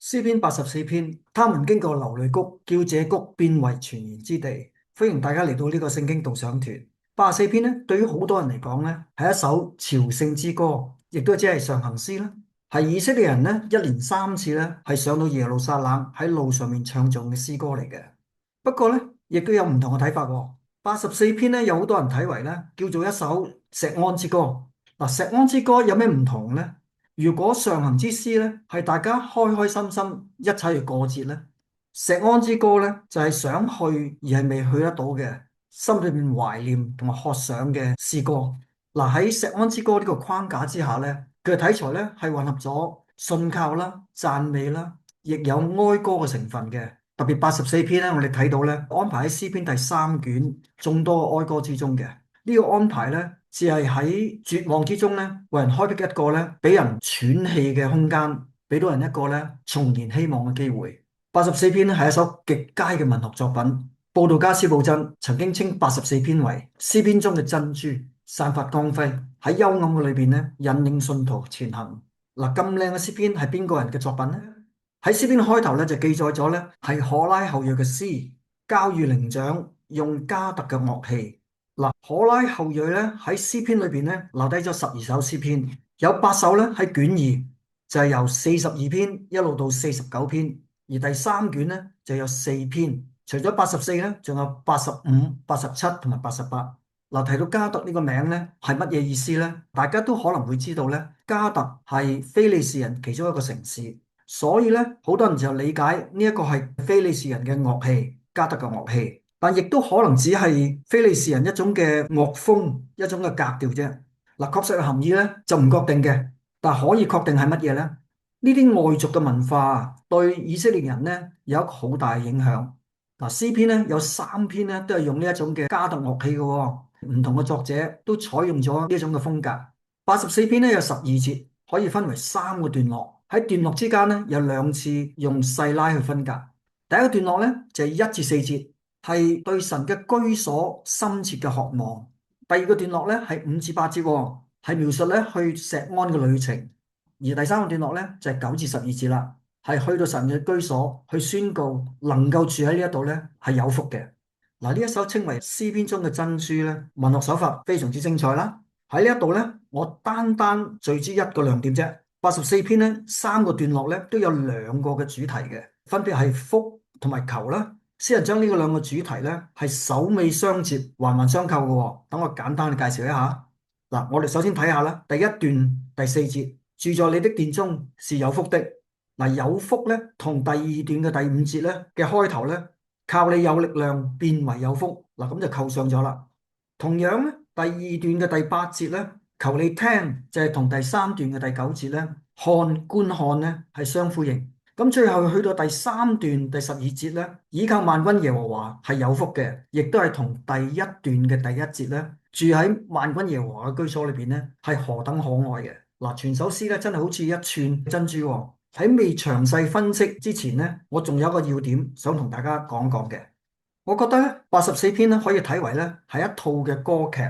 詩篇84篇，他們經過流淚谷，叫這谷變為泉源之地。歡迎大家嚟到呢個聖經導賞團。84篇呢，對於好多人嚟講呢，係一首朝聖之歌，亦都即係上行詩啦。係以色列人呢，一連3次呢，係上到耶路撒冷喺路上面唱頌嘅詩歌嚟嘅。不過呢，亦都有唔同嘅睇法喎。84篇呢，有好多人睇為呢，叫做一首錫安之歌。嗱，錫安之歌有咩唔同呢？如果上行之詩咧係大家開開心心一齊去過節咧，錫安之歌咧就係想去而係未去得到嘅，心裏面懷念同埋渴想嘅詩歌。嗱，喺錫安之歌呢個框架之下咧，佢嘅題材咧係混合咗信靠啦、讚美啦，亦有哀歌嘅成分嘅。特別84篇咧，我哋睇到咧安排喺詩篇第3卷眾多嘅哀歌之中嘅。呢個安排咧，只係喺絕望之中咧，為人開闢一個咧，俾人喘氣嘅空間，俾到人一個咧重燃希望嘅機會。84篇咧係一首極佳嘅文學作品。布道家司布真曾經稱84篇為詩篇中嘅珍珠，散發光輝喺幽暗嘅裏邊咧，引領信徒前行。嗱，咁靚嘅詩篇係邊個人嘅作品呢？喺詩篇開頭咧就記載咗咧係可拉後裔嘅詩，交與伶長，用迦特嘅樂器。嗱，可拉後裔咧喺詩篇裏邊咧留低咗12首詩篇，有8首咧喺卷二，就係由42篇一路到49篇，而第3卷咧就有4篇。除咗84咧，仲有85、87同埋88。嗱，提到迦特呢個名咧係乜嘢意思咧？大家都可能會知道咧，迦特係非利士人其中一個城市，所以咧好多人就理解呢一個係非利士人嘅樂器，迦特嘅樂器。但亦都可能只係非利士人一種嘅樂風，一種嘅格調啫。嗱，確實嘅含義咧就唔確定嘅，但可以確定係乜嘢咧？呢啲外族嘅文化對以色列人咧有一個好大嘅影響。嗱，詩篇咧有3篇咧都係用呢一種嘅迦特樂器嘅喎，唔同嘅作者都採用咗呢一種嘅風格。84篇咧有12節，可以分為3個段落，喺段落之間咧有2次用細拉去分隔。第一個段落咧就係1至4節。係對神嘅居所深切嘅渴望。第二個段落咧係5至8節，係描述咧去錫安嘅旅程。而第三個段落咧就係9至12節啦，係去到神嘅居所去宣告能夠住喺呢一度咧係有福嘅。嗱，呢一首稱為詩篇中嘅珍珠咧，文學手法非常之精彩啦。喺呢一度咧，我單單聚焦一個亮點啫。84篇咧3個段落咧都有2個嘅主題嘅，分別係福同埋求啦。詩人將呢個2個主題咧係首尾相接、環環相扣嘅喎。等我簡單地介紹一下。嗱，我哋首先睇下啦，第一段第4節，住在你的殿中是有福的。嗱，有福咧同第二段嘅第5節咧嘅開頭咧，靠你有力量變為有福。嗱，咁就扣上咗啦。同樣咧，第二段嘅第8節咧，求你聽就係同第3段嘅第9節咧，看觀看咧係相呼應。咁最後去到第3段第12節咧，倚靠萬軍耶和華係有福嘅，亦都係同第一段嘅第1節咧，住喺萬軍耶和華嘅居所裏邊咧，係何等可愛嘅。嗱，全首詩咧真係好似一串珍珠喎。喺未詳細分析之前咧，我仲有一個要點想同大家講講嘅。我覺得咧84篇咧可以睇為咧係一套嘅歌劇，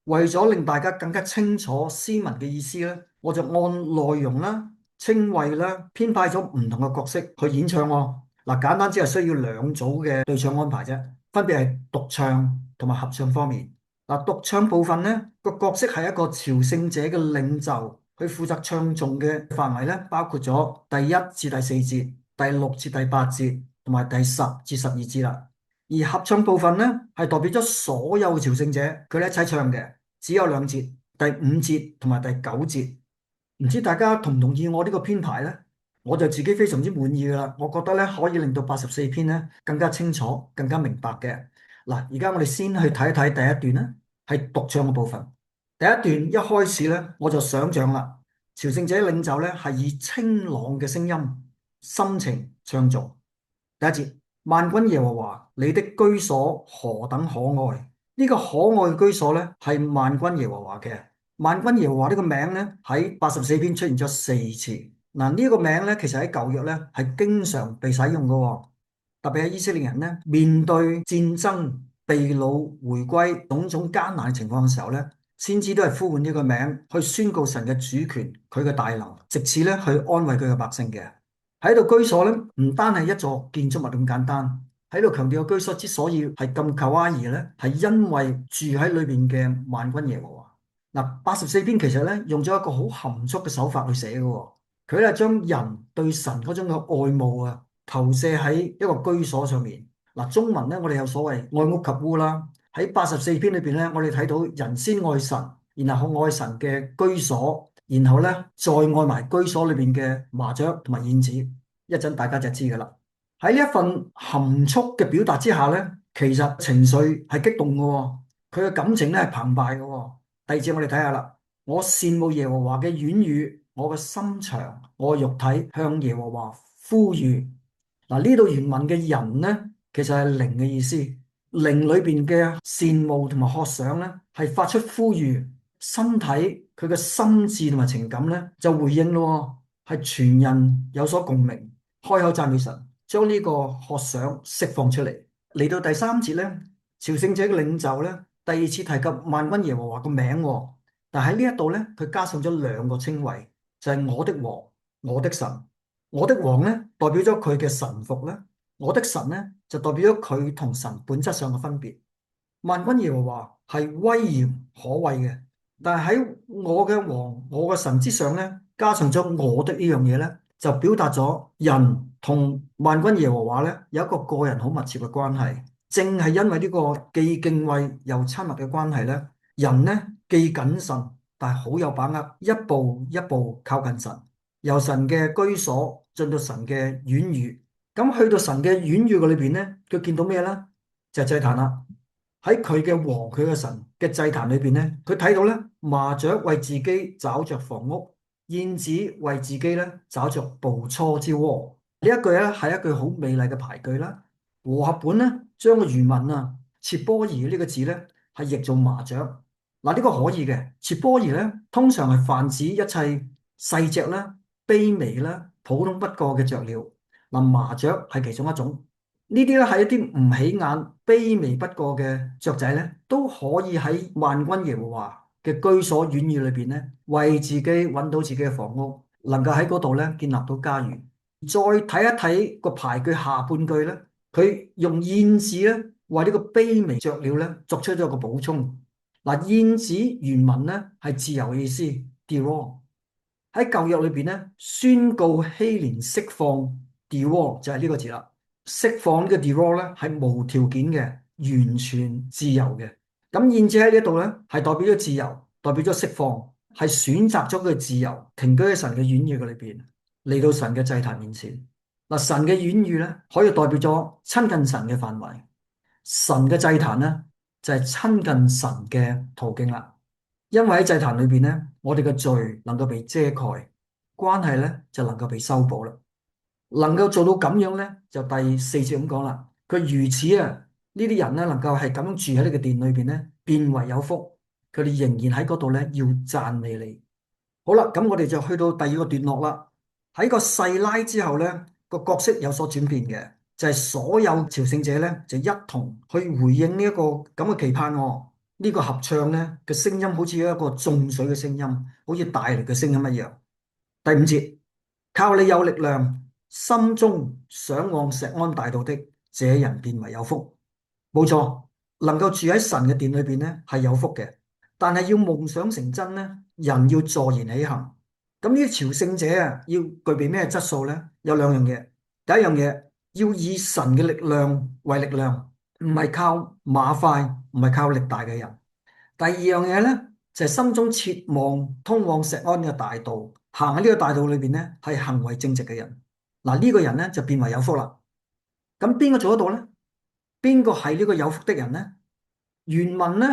為咗令大家更加清楚詩文嘅意思咧，我就按內容啦、稱謂啦編排咗唔同嘅角色去演唱喎。嗱，簡單只係需要2組嘅對唱安排啫，分別係獨唱同埋合唱方面。嗱，獨唱部分咧個角色係一個朝聖者嘅領袖，去負責唱頌嘅範圍咧包括咗第1至第4節、第6至第8節同埋第10至12節啦。而合唱部分咧，係代表咗所有嘅朝聖者，佢哋一齊唱嘅，只有2節，第5節同埋第9節。唔知大家同唔同意我呢個編排呢？我就自己非常之滿意噶啦，我覺得咧可以令到84篇咧更加清楚、更加明白嘅。嗱，而家我哋先去睇一睇第一段啦，係獨唱嘅部分。第一段一開始咧，我就想象啦，朝聖者領袖咧係以清朗嘅聲音、心情唱頌。第一節。萬軍耶和華，你的居所何等可愛！呢個可愛嘅居所咧，係萬軍耶和華嘅。萬軍耶和華呢個名咧，喺84篇出現咗4次。嗱，呢個名咧，其實喺舊約咧係經常被使用嘅，特別係以色列人咧面對戰爭、被擄、回歸種種艱難嘅情況嘅時候咧，先知都係呼喚呢個名去宣告神嘅主權、佢嘅大能，藉此咧去安慰佢嘅百姓嘅。喺度居所咧，唔單係一座建築物咁簡單，喺度強調個居所之所以係咁卡哇伊咧，係因為住喺裏邊嘅萬軍耶和華。嗱，84篇其實咧用咗一個好含蓄嘅手法去寫嘅喎，佢咧將人對神嗰種嘅愛慕啊投射喺一個居所上面。嗱，中文咧我哋有所謂愛屋及烏啦，喺84篇裏邊咧，我哋睇到人先愛神，然後愛神嘅居所。然後咧，再愛埋居所裏邊嘅麻雀同埋燕子，一陣大家就知噶啦。喺呢一份含蓄嘅表達之下咧，其實情緒係激動嘅喎，佢嘅感情咧係澎湃嘅喎。第二節我哋睇下啦，我羨慕耶和華嘅院宇，我嘅心腸，我嘅肉體向耶和華呼籲。嗱，呢度原文嘅人咧，其實係靈嘅意思，靈裏邊嘅羨慕同埋渴想咧，係發出呼籲。身體佢嘅心智同埋情感咧就回應咯，係全人有所共鳴，開口讚美神，將呢個渴想釋放出嚟。嚟到第三節咧，朝聖者嘅領袖咧第二次提及萬軍耶和華個名，但喺呢一度咧佢加上咗兩個稱謂，就係我的王、我的神。我的王咧代表咗佢嘅臣服咧，我的神咧就代表咗佢同神本質上嘅分別。萬軍耶和華係威嚴可畏嘅。但係喺我嘅王、我嘅神之上咧，加上咗我的呢樣嘢咧，就表達咗人同萬軍耶和華咧有一個個人好密切嘅關係。正係因為呢個既敬畏又親密嘅關係咧，人咧既謹慎，但係好有把握，一步一步靠近神，由神嘅居所進到神嘅院宇。咁去到神嘅院宇嘅裏邊咧，佢見到咩咧？就係祭壇啦。喺佢嘅王、佢嘅神嘅祭壇裏邊咧，佢睇到咧麻雀為自己找着房屋，燕子為自己咧找着菢雛之窩。呢一句咧係一句好美麗嘅排句啦。和合本咧將個原文啊切波兒呢個字咧係譯做麻雀。嗱，呢個可以嘅。切波兒咧通常係泛指一切細隻啦、卑微啦、普通不過嘅雀鳥。嗱，麻雀係其中一種。呢啲咧係一啲唔起眼、卑微不過嘅雀仔咧，都可以喺萬軍耶和華嘅居所院宇裏邊咧，為自己揾到自己嘅房屋，能夠喺嗰度咧建立到家園。再睇一睇個排句下半句咧，佢用燕子咧為呢個卑微雀鳥咧作出咗一個補充。嗱，燕子原文咧係自由嘅意思 divorce 喺舊約裏邊咧宣告希連釋放 divorce 就係呢個字啦。釋放呢個 divorce 咧係無條件嘅，完全自由嘅。咁燕子喺呢度咧係代表咗自由，代表咗釋放，係選擇咗佢自由，停居喺神嘅院宇嘅裏邊，嚟到神嘅祭壇面前。嗱，神嘅院宇咧可以代表咗親近神嘅範圍，神嘅祭壇咧就係親近神嘅途徑啦。因為喺祭壇裏邊咧，我哋嘅罪能夠被遮蓋，關係咧就能夠被修補啦。能夠做到咁樣咧，就第四節咁講啦。佢如此啊，呢啲人咧能夠係咁樣住喺呢個殿裏邊咧，變為有福。佢哋仍然喺嗰度咧，要讚美你。好啦，咁我哋就去到第二個段落啦。喺個細拉之後咧，個角色有所轉變嘅，就係所有朝聖者咧就一同去回應呢一個咁嘅期盼喎。呢個合唱咧嘅聲音好似一個眾水嘅聲音，好似大力嘅聲音一樣。第五節，靠你有力量，心中想往錫安大道的，這人便為有福。冇錯，能夠住喺神嘅殿裏邊咧係有福嘅，但係要夢想成真咧，人要坐言起行。咁呢啲朝聖者啊，要具備咩質素咧？有兩樣嘢。第一樣嘢，要以神嘅力量為力量，唔係靠馬快，唔係靠力大嘅人。第二樣嘢咧，就係心中切望通往錫安嘅大道，行喺呢個大道裏邊咧，係行為正直嘅人。嗱，呢個人咧就變為有福啦。咁邊個做得到咧？邊個係呢個有福的人咧？原文咧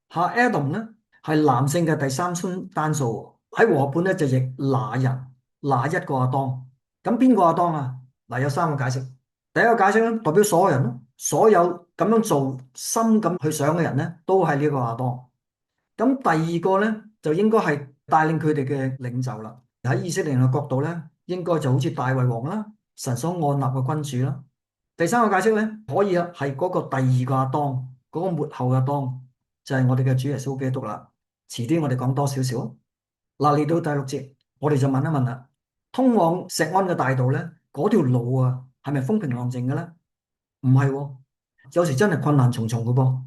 下 Adam 咧係男性嘅第三孫單數，喺和合本咧就譯那人，那一個亞當。咁邊個亞當啊？嗱，有三個解釋。第一個解釋咧，代表所有人咯，所有咁樣做、心咁去想嘅人咧，都係呢個亞當。咁第二個咧，就應該係帶領佢哋嘅領袖啦。喺以色列人嘅角度咧，應該就好似大衛王啦，神所按立嘅君主啦。第三個解釋咧，可以啊，係嗰個第二個亞當，嗰個末後嘅亞當，就係我哋嘅主耶穌基督啦。遲啲我哋講多少少啊。嗱，嚟到第六節，我哋就問一問啦，通往錫安嘅大道咧，嗰條路啊，係咪風平浪靜嘅咧？唔係喎，有時真係困難重重嘅噃。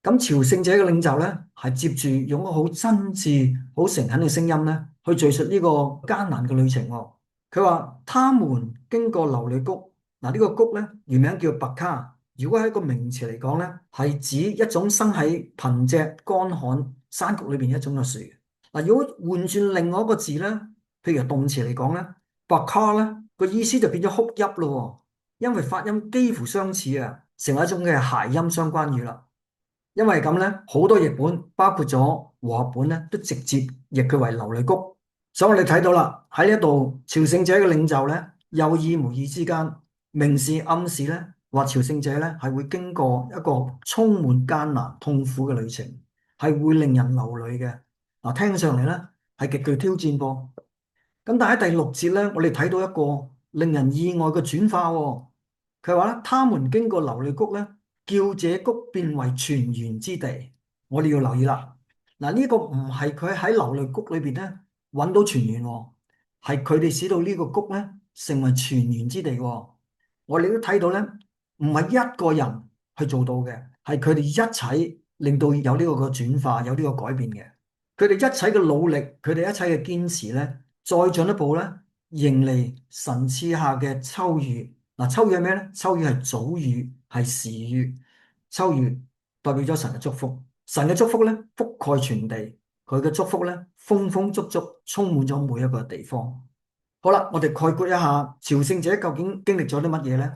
咁朝聖者嘅領袖咧，係接住用一個好真摯、好誠懇嘅聲音咧，去敘述呢個艱難嘅旅程喎。佢話：他們經過流淚谷，嗱、呢個谷咧原名叫白卡。如果係一個名詞嚟講咧，係指一種生喺貧瘠乾旱山谷裏邊一種嘅樹。嗱，如果換轉另外一個字咧，譬如動詞嚟講咧，白卡咧個意思就變咗哭泣咯喎，因為發音幾乎相似啊，成為一種嘅諧音相關語啦。因為咁咧，好多譯本，包括咗和合本咧，都直接譯佢為流淚谷。所以我哋睇到啦，喺呢一度朝聖者嘅領袖咧，有意無意之間，明示暗示咧，話朝聖者咧係會經過一個充滿艱難痛苦嘅旅程，係會令人流淚嘅。嗱，聽上嚟咧係極具挑戰噃。咁但係喺第六節咧，我哋睇到一個令人意外嘅轉化喎。佢話咧，他們經過流淚谷咧，叫這谷變為泉源之地。我哋要留意啦。嗱，呢個唔係佢喺流淚谷裏邊咧揾到泉源喎，係佢哋使到呢個谷咧成為泉源之地喎。我哋都睇到咧，唔係一個人去做到嘅，係佢哋一齊令到有呢個嘅轉化，有呢個改變嘅。佢哋一切嘅努力，佢哋一切嘅堅持咧，再進一步咧，迎嚟神賜下嘅秋雨。嗱，秋雨係咩咧？秋雨係早雨，係時雨。秋雨代表咗神嘅祝福，神嘅祝福咧覆蓋全地，佢嘅祝福咧豐豐足足充滿咗每一個地方。好啦，我哋概括一下朝聖者究竟經歷咗啲乜嘢咧？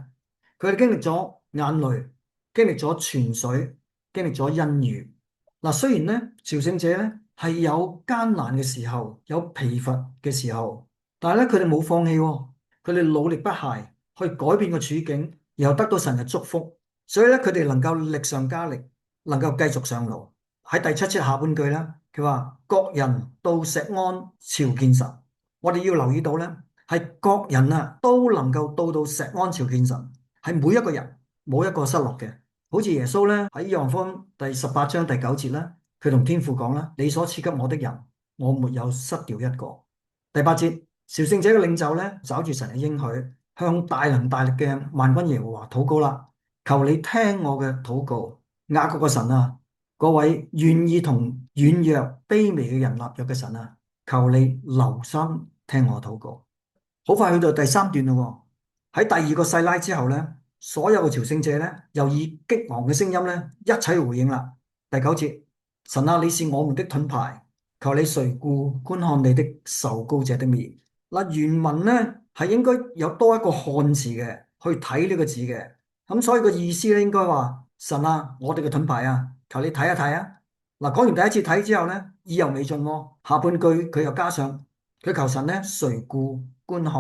佢哋經歷咗眼淚，經歷咗泉水，經歷咗恩雨。嗱，雖然咧朝聖者咧係有艱難嘅時候，有疲乏嘅時候，但係咧佢哋冇放棄喎，佢哋努力不懈去改變個處境，然後得到神嘅祝福，所以咧佢哋能夠力上加力，能夠繼續上路。喺第七節下半句咧，佢話各人到錫安朝見神。我哋要留意到咧，係各人啊都能夠到錫安朝見神，係每一個人冇一個失落嘅。好似耶穌咧喺約翰福音第18章第9節咧，佢同天父講啦：你所賜給我的人，我沒有失掉一個。第8節，朝聖者嘅領袖咧，抓住神嘅應許，向大能大力嘅萬軍耶和華禱告啦，求你聽我嘅禱告。雅各嘅神啊，嗰位願意同軟弱卑微嘅人立約嘅神啊，求你留心聽我禱告。好快去到第三段咯喎，喺第二個細拉之後咧，所有嘅朝聖者咧又以激昂嘅聲音咧一齊回應啦。第9節，神啊，你是我們的盾牌，求你垂顧觀看你的受膏者的面。嗱，原文咧係應該有多一個看字嘅，去睇呢個字嘅。咁所以個意思咧應該話，神啊，我哋嘅盾牌啊，求你睇一睇啊。嗱，講完第一次睇之後咧，意猶未盡喎，下半句佢又加上佢求神咧垂顧觀看。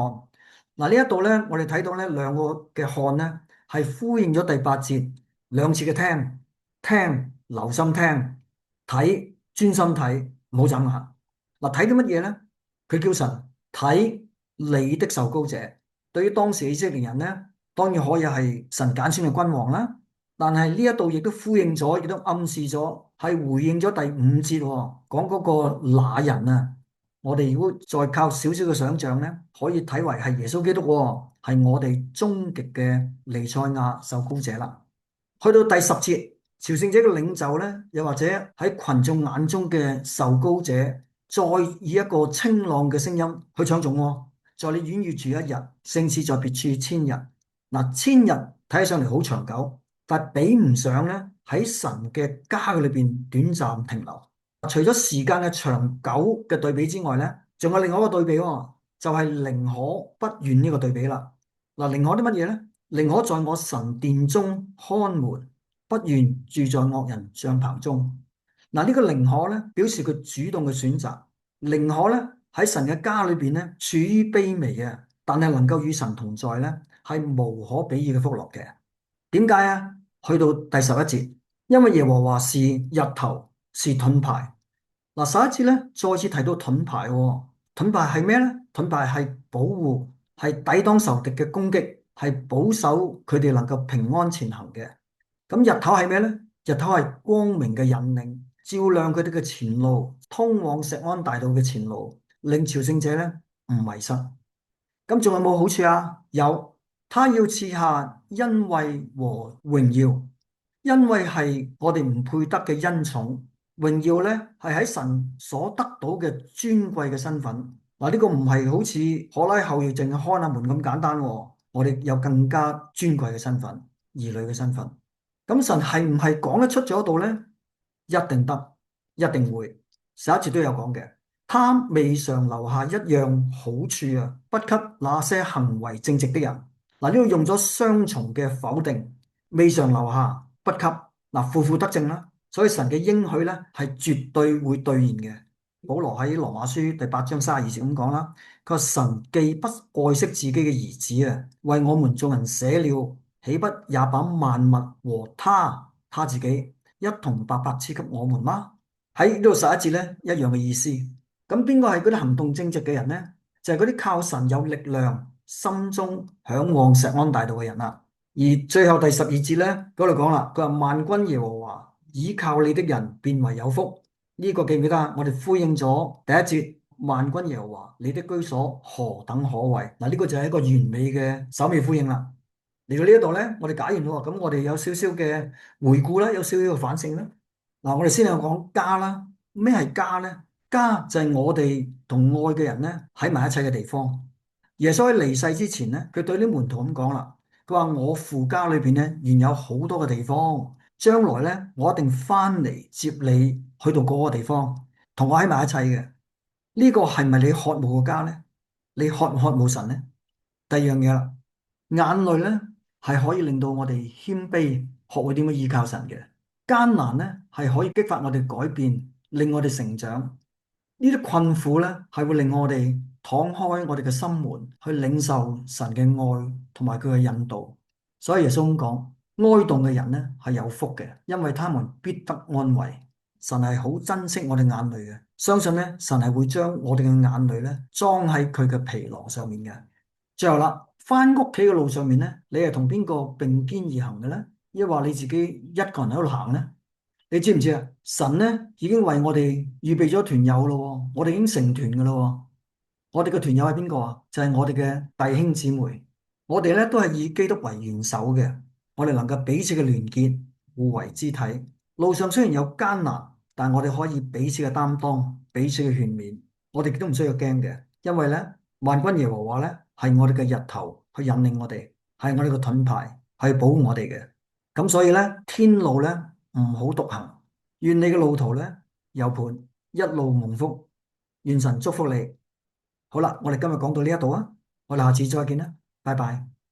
嗱，呢一度咧，我哋睇到咧兩個嘅看咧係呼應咗第8節兩次嘅聽，聽留心聽，睇專心睇，唔好眨眼。嗱，睇啲乜嘢咧？佢叫神睇你的受膏者。對於當時以色列人咧，當然可以係神揀選嘅君王啦。但係呢一度亦都呼應咗，亦都暗示咗，係回應咗第5節喎，講嗰個那人啊。我哋如果再靠少少嘅想像咧，可以睇為係耶穌基督喎，係我哋終極嘅彌賽亞受膏者啦。去到第10節，朝聖者嘅領袖咧，又或者喺群眾眼中嘅受膏者，再以一個清朗嘅聲音去唱頌喎，在你院宇住一日，勝似在別處1000日。嗱，1000日睇起上嚟好長久，但係比唔上咧喺神嘅家裏邊短暫停留。除咗時間嘅長久嘅對比之外咧，仲有另外一個對比喎，就係寧可不願呢個對比啦。嗱，寧可啲乜嘢咧？寧可在我神殿中看門，不願住在惡人帳棚中。嗱，呢個寧可咧，表示佢主動嘅選擇。寧可咧喺神嘅家裏邊咧，處於卑微嘅，但係能夠與神同在咧，係無可比擬嘅福樂嘅。點解啊？去到第11節，因為耶和華是日頭，是盾牌。嗱，11節咧再次提到盾牌喎，盾牌係咩咧？盾牌係保護，係抵擋仇敵嘅攻擊，係保守佢哋能夠平安前行嘅。咁日頭係咩咧？日頭係光明嘅引領，照亮佢哋嘅前路，通往錫安大道嘅前路，令朝聖者咧唔迷失。咁仲有冇好處啊？有，他要賜下恩惠和榮耀，恩惠係我哋唔配得嘅恩寵，榮耀咧係喺神所得到嘅尊貴嘅身份。嗱，呢個唔係好似可拉後裔淨係看下門咁簡單喎，我哋有更加尊貴嘅身份，兒女嘅身份。咁神係唔係講得出咗度咧？一定得，一定會。上一節都有講嘅。他未嘗留下一樣好處啊，不給那些行為正直的人。嗱，呢度用咗雙重嘅否定，未嘗留下，不給嗱，負負得正啦。所以神嘅應許咧係絕對會兌現嘅。保羅喺羅馬書第8章32節咁講啦，佢話神既不愛惜自己嘅兒子啊，為我們眾人捨了，豈不也把萬物和他自己一同白白賜給我們嗎？喺呢度11節咧一樣嘅意思。咁邊個係嗰啲行動正直嘅人呢？就係嗰啲靠神有力量、心中向往錫安大道嘅人啦。而最後第12節咧嗰度講啦，佢話萬軍耶和華倚靠你的人便為有福。呢個記唔記得啊？我哋呼應咗第一節，萬軍耶和華你的居所何等可畏。嗱，呢個就係一個完美嘅首尾呼應啦。嚟到呢一度咧，我哋解完咯，咁我哋有少少嘅回顧啦，有少少嘅反省啦。嗱，我哋先嚟講家啦。咩係家呢？家就係我哋同愛嘅人咧喺埋一齊嘅地方。耶穌喺離世之前咧，佢對啲門徒咁講啦，佢話我父家裏邊咧原有好多嘅地方，將來咧我一定翻嚟接你去到嗰個地方，同我喺埋一齊嘅。呢個係咪你渴慕嘅家呢？你渴唔渴慕神呢？第二樣嘢啦，眼淚咧係可以令到我哋謙卑，學會點樣依靠神嘅。艱難咧係可以激發我哋改變，令我哋成長。呢啲困苦咧係會令我哋敞開我哋嘅心門，去領受神嘅愛同埋佢嘅引導。所以耶穌咁講，哀慟嘅人咧係有福嘅，因為他們必得安慰。神係好珍惜我哋眼淚嘅，相信咧神係會將我哋嘅眼淚咧裝喺佢嘅皮囊上面嘅。最後啦，翻屋企嘅路上面咧，你係同邊個並肩而行嘅咧？抑或你自己一個人喺度行咧？你知唔知啊？神咧已經為我哋預備咗團友咯，我哋已經成團噶咯。我哋嘅團友係邊個啊？就係我哋嘅弟兄姊妹。我哋咧都係以基督為元首嘅，我哋能夠彼此嘅聯結，互為肢體。路上雖然有艱難，但我哋可以彼此嘅擔當，彼此嘅勸勉。我哋亦都唔需要驚嘅，因為咧萬軍耶和華咧係我哋嘅日頭，去引領我哋，係我哋嘅盾牌，係保護我哋嘅。咁所以咧，天路咧唔好獨行，願你嘅路途咧有伴，一路蒙福，願神祝福你。好啦，我哋今日講到呢一度啊，我哋下次再見啦，拜拜。